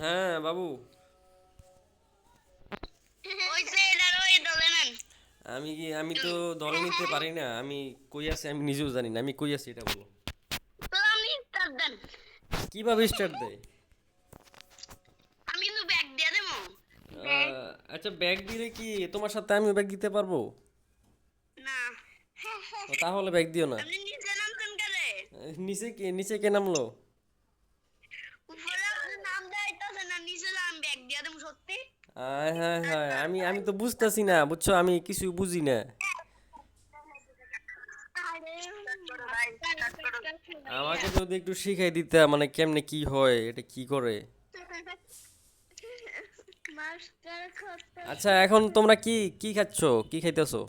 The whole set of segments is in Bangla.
হ্যাঁ বাবু। আমি তো ধরে নিতে পারি না, আমি কই আছি আমি নিজেও জানি না, আমি কই আছি এটা বলো। কিভাবে স্টার্ট দেয়? আচ্ছা ব্যাগ দিলে কি তোমার সাথে আমি ব্যাগ দিতে পারবো? ও, তাহলে ব্যাগ দিও না। নিচে কে নামলো? আয় হ্যাঁ হ্যাঁ, আমি আমি তো বুঝতেছি না বুঝছো, আমি কিছু বুঝি না। আমাকে যদি একটু শিখাই দিতে, মানে কেমনে কি হয়, এটা কি করে। আচ্ছা এখন তোমরা কি কি খাচ্ছো, কি খাইতেছো?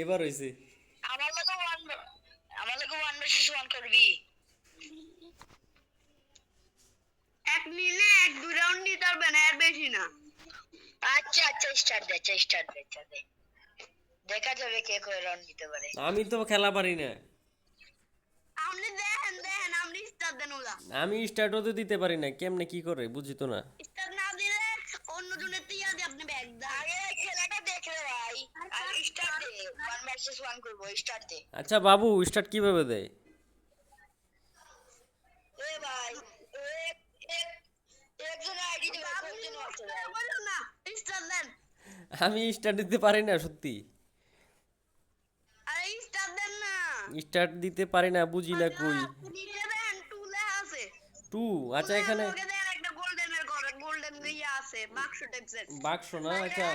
এবার হইছে। আমি তো খেলা পারি না। আমি স্টার্টও তো দিতে পারি না, কেমনে কি করে বুঝি তো না। আচ্ছা বাবু, স্টার্ট কিভাবে দেয়? আমি স্টার্ট দিতে পারি না সত্যি। স্টার্ট দিতে পারি না, বুঝি না কই। টু? আচ্ছা এখানে বাক্স না, আচ্ছা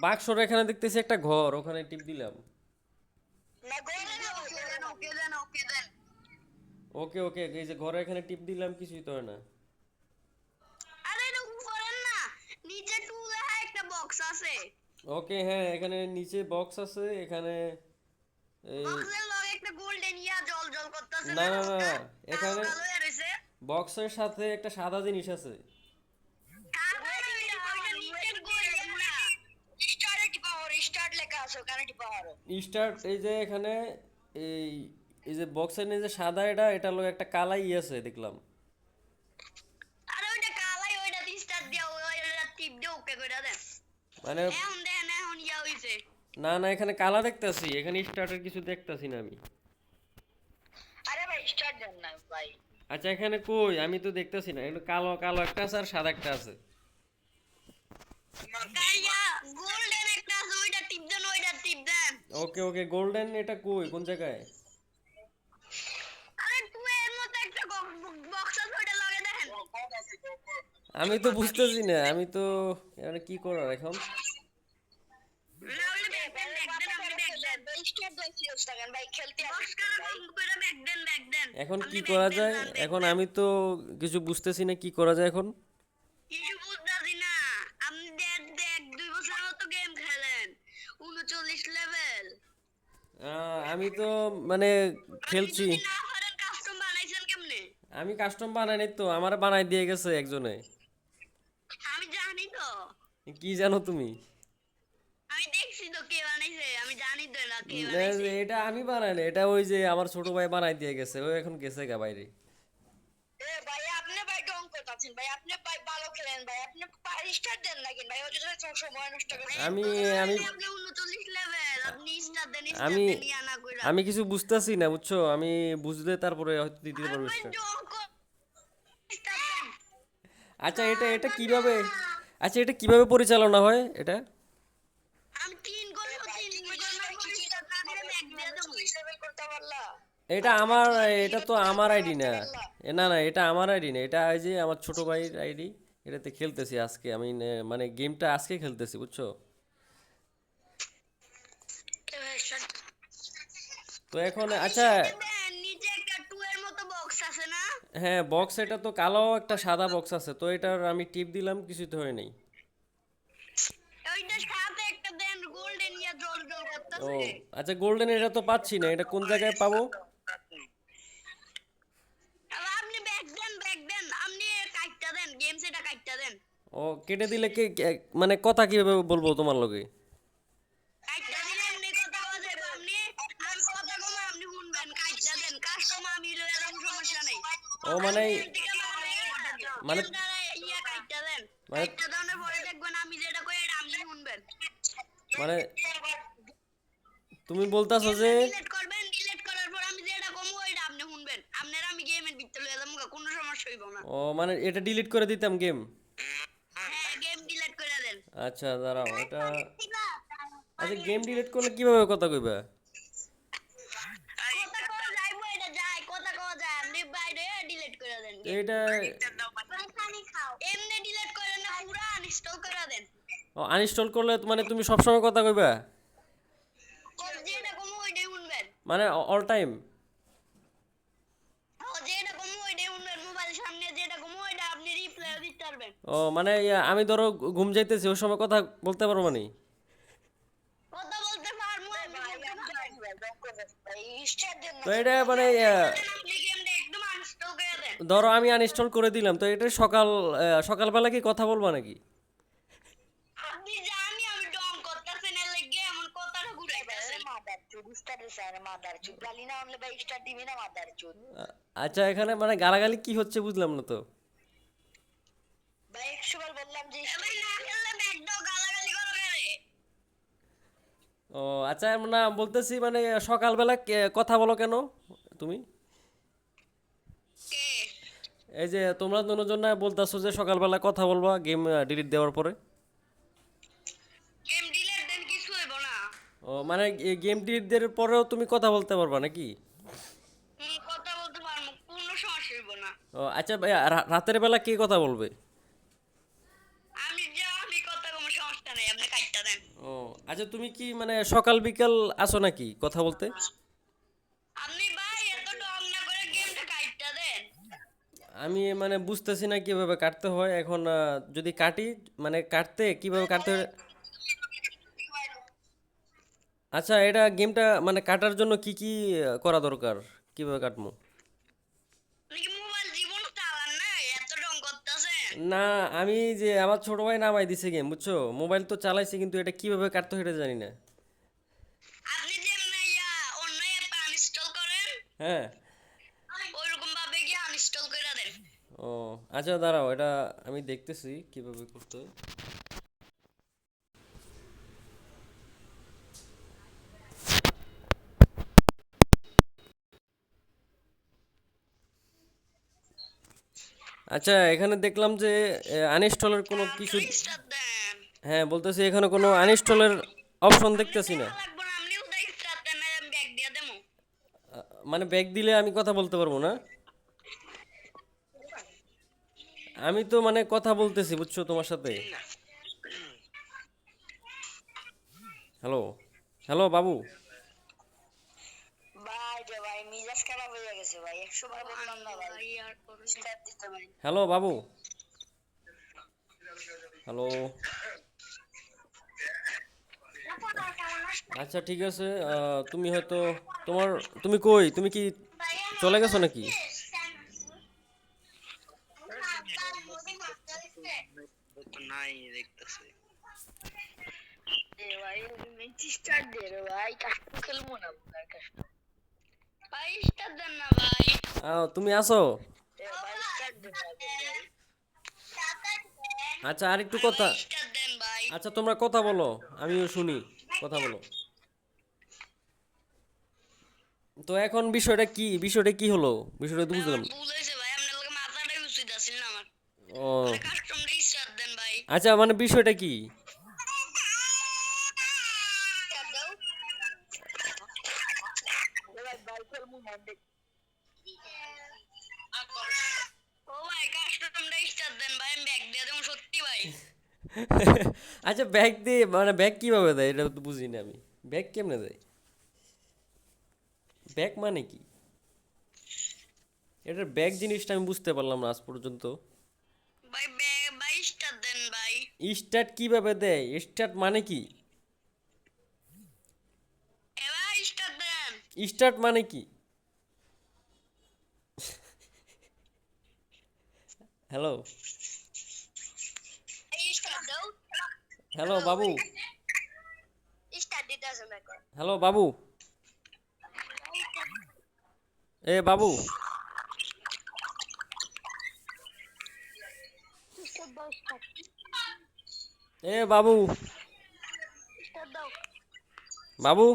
বাক্সর এখানে দেখতেছি একটা ঘর, ওখানে টিপ দিলাম। ওকে ওকে, এই যে ঘরে এখানে টিপ দিলাম, কিছুই তো হয় না। ওকে হ্যাঁ, এখানে নিচে বক্স আছে এখানে। এই না না না, এখানে বক্সের সাথে একটা সাদা জিনিস আছে। স্টার্ট এই যে এখানে, এই এই যে বক্সের নিচে সাদা, এটা এটা হলো একটা কালাই আছে দেখলাম। মানে না না, এখানে কালা দেখতাছি, এখানে স্টার্টের কিছু দেখতাছি না আমি। আচ্ছা এখানে কই, আমি তো দেখতাছি না, এটা কালো কালো একটা আছে আর সাদা একটা আছে। ওকে ওকে, গোল্ডেন এটা কই, কোন জায়গায়? আমি তো বুঝতেছি না, আমি তো এখানে কি করার এখন। এখন কি করা যায়? এখন আমি তো কিছু বুঝতেছি না, কি করা যায় এখন। আমি তো মানে খেলছি। আমি কাস্টম বানাই নাই তো, আমার বানাই দিয়ে গেছে একজনে। কি জানো তুমি? এটা আমি বানাই না, এটা ওই যে আমার ছোট ভাই বানাই দিয়ে গেছে, ও এখন গেছে গা বাইরে। আমি আমি আমি আমি কিছু বুঝতেছি না বুঝছো, আমি বুঝলে তারপরে হয়তো দিতে পারবো স্টার্ট। আচ্ছা এটা এটা কিভাবে, আচ্ছা এটা কিভাবে পরিচালনা হয় এটা? এটা আমার, এটা তো আমার আইডি না। না না, এটা আমার আইডি না, এটা ওই যে আমার ছোট ভাইয়ের আইডি। এটাতে খেলতেছি আজকে আমি, মানে গেমটা আজকে খেলতেছি বুঝছো। তো এখন আচ্ছা, আছে না? হ্যাঁ বক্স, এটা তো কালো একটা সাদা বক্স আছে, তো এটার আমি টিপ দিলাম, কিছু তো হয় নাই। ওইটার সাথে একটা দেন গোল্ডেন ইয়া জল জল ও করতেছে। আচ্ছা, গোল্ডেন এটা তো পাচ্ছি না, এটা কোন জায়গায় পাবো? আপনি ব্যাক দেন আপনি কাটটা দেন গেম সেটা কাটটা দেন। ও কেটে দিলে মানে কথা কিভাবে বলবো তোমার লগে? কাটটা দিলে এমনি কথা কওয়া যাবে আপনি। আমি কথা কম আপনি শুনবেন কাটটা দেন কাস্টমার আমি এরকম সমস্যা নেই। ও মানে আপনি এদিকে মানে মানে গেমটারে ইয়া কাটটা দেন। মানে কাটটা দেওয়ার পরে দেখবেন আমি যেটা কই এটা আপনি শুনবেন। মানে তুমি বলতাছো যে, গেমটা ডিলিট করবেন ডিলিট করার পর আমি যেটা কমু ওইটা আপনি শুনবেন। আপনারা আমি গেমের ভিতরে লয়ে যাবো কোনো সমস্যা হইব না। ও মানে এটা ডিলিট করে দিতাম গেম? হ্যাঁ গেম ডিলিট করে দেন। আচ্ছা দাঁড়াও, এটা আচ্ছা গেম ডিলিট করলে কিভাবে কথা কইবা? কথা কওয়া যাইবো এটা যায় কথা কওয়া যায় আপনি বাইরে ডিলিট করে দেন তো গেম। এটা এমনি ডিলিট করেন না পুরা আনইনস্টল করে দেন। আনইনস্টল করলে মানে তুমি সবসময় কথা কইবা? যেটা কমু ওইটাই শুনবেন। মানে অল টাইম? যেটা কমু ওইটাই শুনবেন মোবাইল সামনে যেটা কমু ওইটা আপনি রিপ্লাই দিতে পারবেন। ও মানে আমি ধরো ঘুম যাইতেছি, ওই সময় কথা বলতে পারবো মানে? কথা বলতে পারবো আমি তো এটা মানে আপনি গেমটা একদম আনইনস্টল করে দেন। ধরো আমি আনইনস্টল করে দিলাম, তো এটা সকালবেলা কি কথা বলবা নাকি? আপনি জানি আমি ডং করতেছি না লাগে এমন কথাটা ঘুরাইতেছেন। মাদার চুদ স্টার স্যার মাদার চুদ গালি না হলে ভাই স্টার দিবি না মাদার চুদ আচ্ছা এখানে মানে গালাগালি কি হচ্ছে বুঝলাম না তো। ভাই 100 বার বললাম যে আমি না খেললে ব্যাগ দাও গালাগালি করো কেন? ও আচ্ছা, না বলতেছি মানে সকালবেলা কথা বলো কেন তুমি? কে এই যে তোমরা দুজন না বলতেছো যে সকালবেলা কথা বলবা গেম ডিলিট দেওয়ার পরে? গেম ডিলিট দেন কিছু হইব না। ও মানে গেম ডিলিট দেওয়ার পরেও তুমি কথা বলতে পারবা নাকি? কথা বলতে পারবো কোনো সমস্যা হইব না। ও আচ্ছা ভাই, রাতের বেলা কে কথা বলবে? আমি কথা কোনো সমস্যা নেই আপনি কাটটা দেন। ও আচ্ছা, তুমি কি মানে সকাল বিকাল আসো নাকি কথা বলতে? আপনি ভাই এত ডং না করে গেমটা কাটটা দেন। আমি মানে বুঝতেছি না কিভাবে কাটতে হয় এখন, যদি কাটি মানে কাটতে কিভাবে কাটতে হয়? আচ্ছা এটা গেমটা মানে কাটার জন্য কি কি করা দরকার, কিভাবে কাটবো? আপনি কি মোবাইল জীবন চালান না এত ডং করতেছেন? না, আমি যে আমার ছোট ভাই নামাই দিছে গেম, বুঝছো, মোবাইল তো চালাইছি কিন্তু এটা কিভাবে কাটতে হয় এটা জানি না। আপনি যেমন ইয়া অন্য অ্যাপ আনইনস্টল করেন হ্যাঁ। ওইরকম ভাবে গিয়ে আনইনস্টল করে দেন। ও আচ্ছা দাঁড়াও, এটা আমি দেখতেছি কিভাবে করতে হয়। আচ্ছা এখানে দেখলাম যে আনইনস্টলের কোনো কিছু। স্টার্ট দেন। হ্যাঁ বলতেছি এখানে কোনো আনইনস্টলের অপশন আপনি দেখতেছি না। দেখা লাগবে না আপনি উদয় স্টার্ট দেন আমি ব্যাগ দিয়ে দেবো। মানে ব্যাক দিলে আমি কথা বলতে পারবো না? আমি তো মানে কথা বলতেছি বুঝছো তোমার সাথে। হ্যালো, হ্যালো বাবু। ভাই রে ভাই মিজাজ খারাপ হয়ে গেছে ভাই 100 বার বললাম না ভাই স্টার দিতে ভাই হ্যালো বাবু। হ্যালো। আচ্ছা ঠিক আছে, তুমি হয়তো তোমার, তুমি কই, তুমি কি চলে গেছো নাকি? নাই দেখতেছি। এ ভাই মিঞ্চি স্টার দে রে ভাই কাস্টম খেলবো না ভাই কাস্টম ভাই স্টার্ট দেন না ভাই। তুমি আসো। এ ভাই স্টার দে ভাই আচ্ছা আর একটু ভাই কথা। স্টার্ট দেন ভাই। আচ্ছা তোমরা কথা বলো, আমিও শুনি, কথা বলো। তো এখন বিষয়টা কি হলো, বিষয়টা তো ভাই আমার বুঝলাম না। ভুল হয়েছে ভাই আপনার লগে মাথাটাই উচিত আছিল না আমার। ও মানে কাস্টমটা স্টার্ট দেন ভাই। আচ্ছা মানে বিষয়টা কি? স্টার্ট দাও। এ ভাই ভাই খেলবো না দেখ ও ভাই কাস্টমটা স্টার্ট দেন ভাই আমি ব্যাগ দিয়ে দেবো সত্যি ভাই। আচ্ছা ব্যাগ দিয়ে মানে ব্যাগ কিভাবে দেয় এটা তো বুঝি না আমি, ব্যাগ কেমনে দেয়, ব্যাগ মানে কি, এটার ব্যাগ জিনিসটা আমি বুঝতে পারলাম না আজ পর্যন্ত। ভাই ভাই স্টার দেন ভাই। স্টার্ট কিভাবে দেয়? স্টার্ট মানে কি? এ ভাই স্টার দেন। স্টার্ট মানে কি? হ্যালো, এই স্টার দাও। হ্যালো বাবু, স্টার দিতে আছে দেখো। হ্যালো বাবু, এ বাবু, স্টার দাও, এ বাবু, স্টার দাও। বাবু।